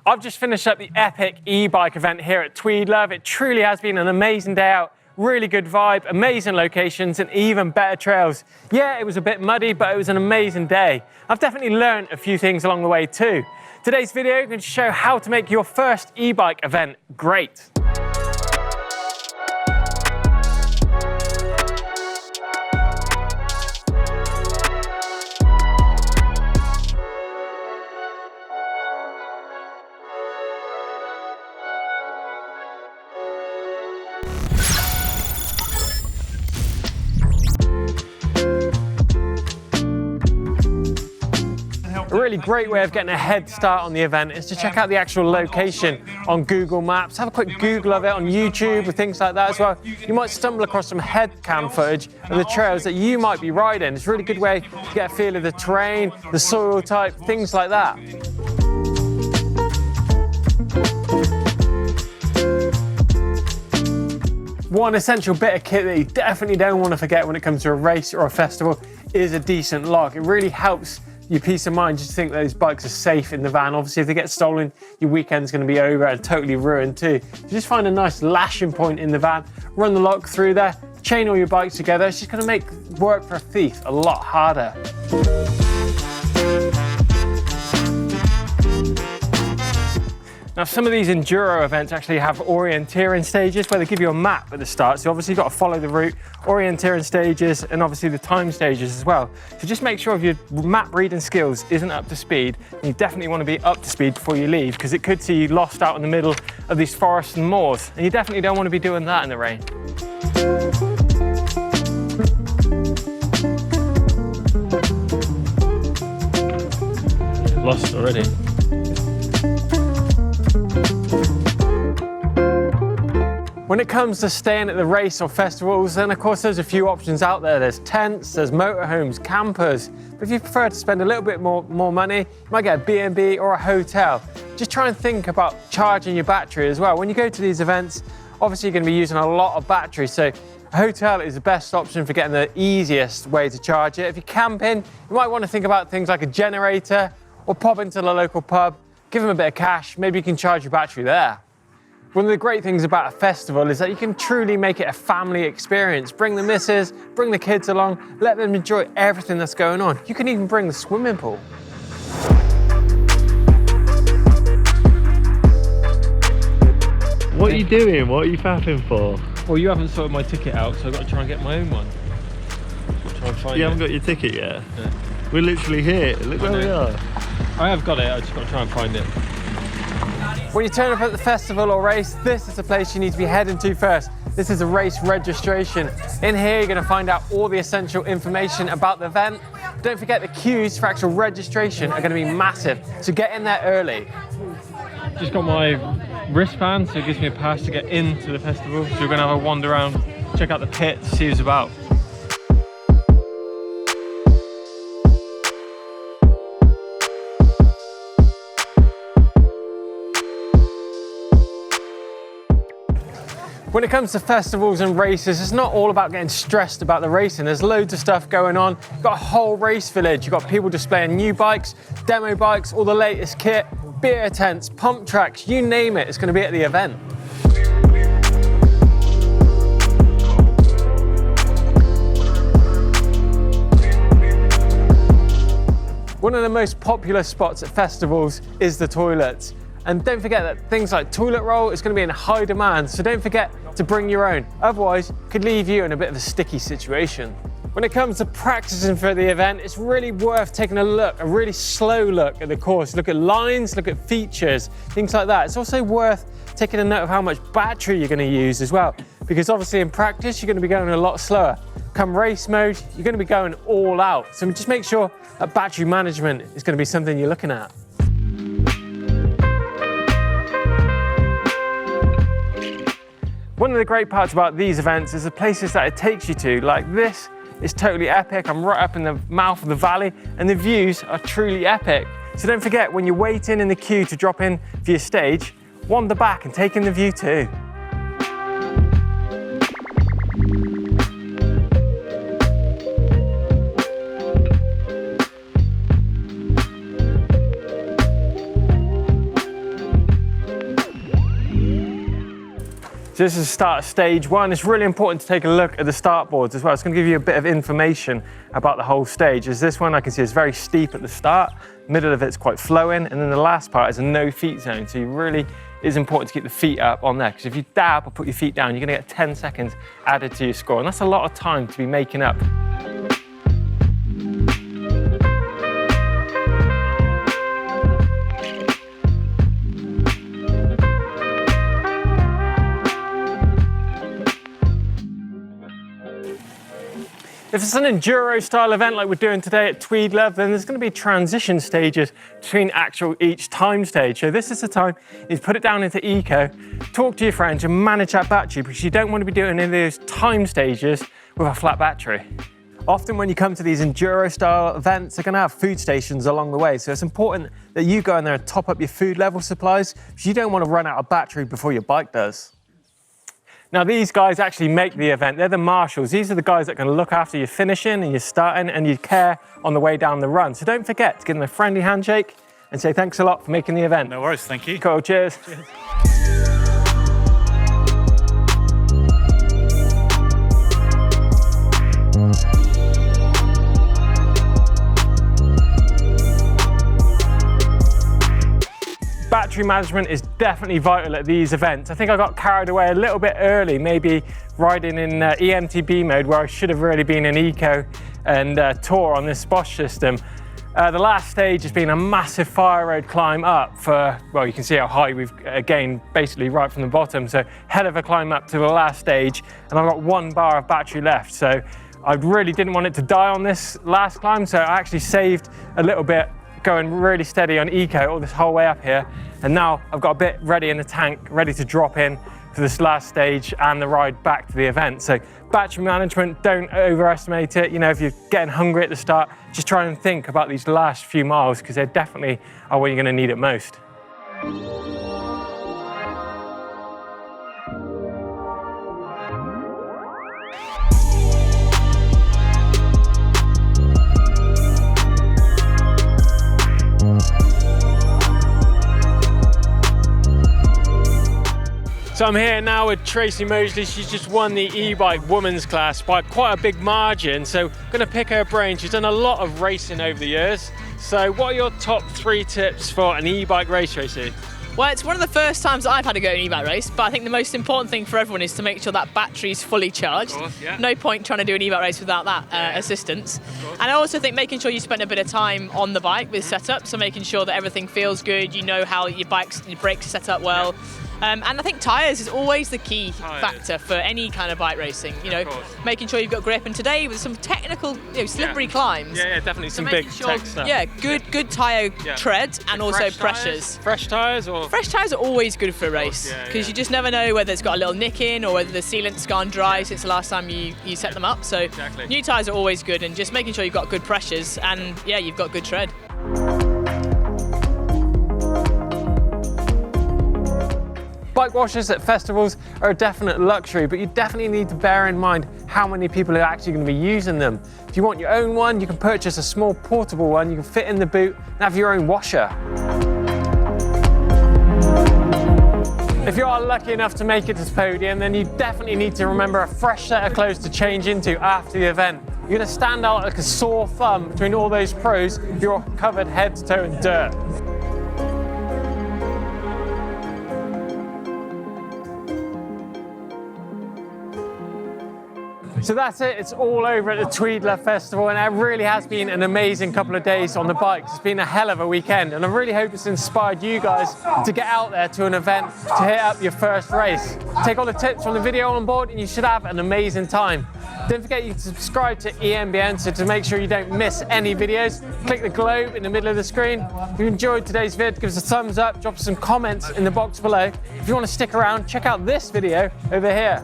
I've just finished up the epic e-bike event here at Tweedlove. It truly has been an amazing day out. Really good vibe, amazing locations, and even better trails. Yeah, it was a bit muddy, but it was an amazing day. I've definitely learned a few things along the way too. Today's video is going to show how to make your first e-bike event great. A really great way of getting a head start on the event is to check out the actual location on Google Maps. Have a quick Google of it on YouTube or things like that as well. You might stumble across some head cam footage of the trails that you might be riding. It's a really good way to get a feel of the terrain, the soil type, things like that. One essential bit of kit that you definitely don't want to forget when it comes to a race or a festival is a decent lock. It really helps your peace of mind just to think those bikes are safe in the van. Obviously, if they get stolen, your weekend's going to be over and totally ruined too. So just find a nice lashing point in the van, run the lock through there, chain all your bikes together. It's just going to make work for a thief a lot harder. Now, some of these enduro events actually have orienteering stages where they give you a map at the start. So obviously you've got to follow the route, orienteering stages, and obviously the time stages as well. So just make sure if your map reading skills isn't up to speed, you definitely want to be up to speed before you leave, because it could see you lost out in the middle of these forests and moors. And you definitely don't want to be doing that in the rain. Lost already. When it comes to staying at the race or festivals, then of course there's a few options out there. There's tents, there's motorhomes, campers. But if you prefer to spend a little bit more money, you might get a B&B or a hotel. Just try and think about charging your battery as well. When you go to these events, obviously you're going to be using a lot of battery, so a hotel is the best option for getting the easiest way to charge it. If you're camping, you might want to think about things like a generator, or pop into the local pub, give them a bit of cash, maybe you can charge your battery there. One of the great things about a festival is that you can truly make it a family experience. Bring the missus, bring the kids along, let them enjoy everything that's going on. You can even bring the swimming pool. What are you doing? What are you faffing for? Well, you haven't sorted my ticket out, so I've got to try and get my own one. Try and find You haven't got your ticket yet? Yeah. We're literally here. Look where we are. I have got it, I just got to try and find it. When you turn up at the festival or race, this is the place you need to be heading to first. This is a race registration. In here, you're going to find out all the essential information about the event. Don't forget the queues for actual registration are going to be massive, so get in there early. Just got my wristband, so it gives me a pass to get into the festival. So we're going to have a wander around, check out the pit, see what's about. When it comes to festivals and races, it's not all about getting stressed about the racing. There's loads of stuff going on. You've got a whole race village. You've got people displaying new bikes, demo bikes, all the latest kit, beer tents, pump tracks, you name it, it's going to be at the event. One of the most popular spots at festivals is the toilets. And don't forget that things like toilet roll is going to be in high demand, so don't forget to bring your own. Otherwise, it could leave you in a bit of a sticky situation. When it comes to practicing for the event, it's really worth taking a really slow look at the course. Look at lines, look at features, things like that. It's also worth taking a note of how much battery you're going to use as well, because obviously in practice, you're going to be going a lot slower. Come race mode, you're going to be going all out. So just make sure that battery management is going to be something you're looking at. One of the great parts about these events is the places that it takes you to. Like this is totally epic. I'm right up in the mouth of the valley and the views are truly epic. So don't forget, when you're waiting in the queue to drop in for your stage, wander back and take in the view too. So this is the start of stage 1. It's really important to take a look at the start boards as well. It's going to give you a bit of information about the whole stage. As this one I can see is very steep at the start, middle of it's quite flowing, and then the last part is a no feet zone. So it is important to keep the feet up on there, because if you dab or put your feet down, you're going to get 10 seconds added to your score, and that's a lot of time to be making up. If it's an enduro style event like we're doing today at Tweedlove, then there's going to be transition stages between each time stage. So this is the time you put it down into eco, talk to your friends and manage that battery, because you don't want to be doing any of those time stages with a flat battery. Often when you come to these enduro style events, they're going to have food stations along the way. So it's important that you go in there and top up your food level supplies, because you don't want to run out of battery before your bike does. Now these guys actually make the event. They're the marshals. These are the guys that can look after your finishing and your starting and your care on the way down the run. So don't forget to give them a friendly handshake and say thanks a lot for making the event. No worries, thank you. Cool, cheers. Cheers. Battery management is definitely vital at these events. I think I got carried away a little bit early, maybe riding in eMTB mode, where I should have really been in eco and tour on this Bosch system. The last stage has been a massive fire road climb up for, well, you can see how high we've gained basically right from the bottom. So hell of a climb up to the last stage, and I've got 1 bar of battery left. So I really didn't want it to die on this last climb, so I actually saved a little bit going really steady on eco all this whole way up here, and now I've got a bit ready in the tank, ready to drop in for this last stage and the ride back to the event. So battery management, don't overestimate it. You know, if you're getting hungry at the start, just try and think about these last few miles, because they definitely are when you're going to need it most. So I'm here now with Tracy Moseley. She's just won the e-bike women's class by quite a big margin. So I'm going to pick her brain. She's done a lot of racing over the years. So what are your top 3 tips for an e-bike race, Tracy? Well, it's one of the first times I've had to go to an e-bike race, but I think the most important thing for everyone is to make sure that battery's fully charged. Of course, yeah. No point trying to do an e-bike race without that assistance. And I also think making sure you spend a bit of time on the bike with setup, so making sure that everything feels good, you know how your brakes are set up well. Yeah. And I think tyres is always the key factor for any kind of bike racing. You know, making sure you've got grip. And today with some technical, slippery climbs. Yeah, definitely some big tech stuff. Yeah, good tyre tread and also pressures. Fresh tyres or? Fresh tyres are always good for a race, because you just never know whether it's got a little nick in or whether the sealant's gone dry since the last time you set them up. So new tyres are always good, and just making sure you've got good pressures and you've got good tread. Bike washes at festivals are a definite luxury, but you definitely need to bear in mind how many people are actually going to be using them. If you want your own one, you can purchase a small portable one, you can fit in the boot and have your own washer. If you are lucky enough to make it to the podium, then you definitely need to remember a fresh set of clothes to change into after the event. You're going to stand out like a sore thumb between all those pros if you're covered head to toe in dirt. So that's it, it's all over at the Tweedlove Festival, and it really has been an amazing couple of days on the bikes. It's been a hell of a weekend, and I really hope it's inspired you guys to get out there to an event to hit up your first race. Take all the tips from the video on board and you should have an amazing time. Don't forget you can subscribe to EMBN so to make sure you don't miss any videos. Click the globe in the middle of the screen. If you enjoyed today's vid, give us a thumbs up, drop some comments in the box below. If you want to stick around, check out this video over here.